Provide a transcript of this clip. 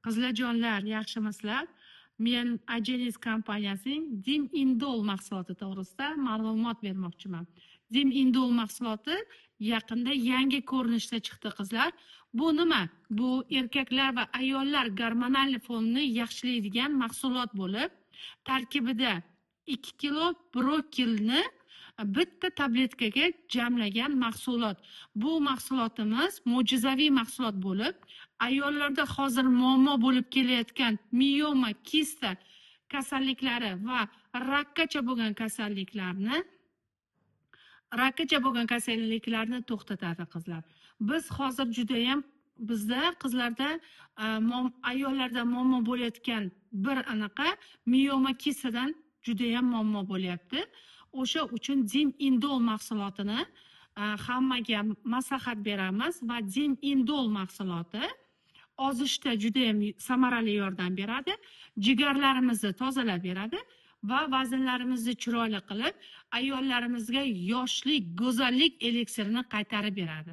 Qizlarjonlar, yaxshimisizlar? Men Agenis kompaniyasining Dim Indol mahsuloti to'g'risida ma'lumot bermoqchiman. Dim Indol mahsuloti yaqinda yangi ko'rinishda chiqdi qizlar. Bu nima? Bu erkaklar va ayollar gormonal fonini yaxshilaydigan mahsulot bo'lib, tarkibida 2 kilo brokolini bitta tabletkaga jamlagan mahsulot. Bu mahsulotimiz mo'jizaviy mahsulot bo'lib, ayollarda hozir muammo bo'lib kelayotgan miyoma, kista kasalliklari va rakkacha bo'lgan kasalliklarni to'xtatadi qizlar. Biz hozir juda ham bizda qizlarda ayollarda muammo bo'layotgan bir anaqa miyoma kistadan juda ham muammo bo'lyapti. O'sha uchun Dim Indol mahsulotini hammaga maslahat beramiz va Dim Indol mahsuloti ozishda juda ham samarali yordam beradi, jigarlarimizni tozalab beradi va vaznlarimizni chiroyli qilib, ayollarimizga yoshlik, go'zallik eliksirini qaytarib beradi.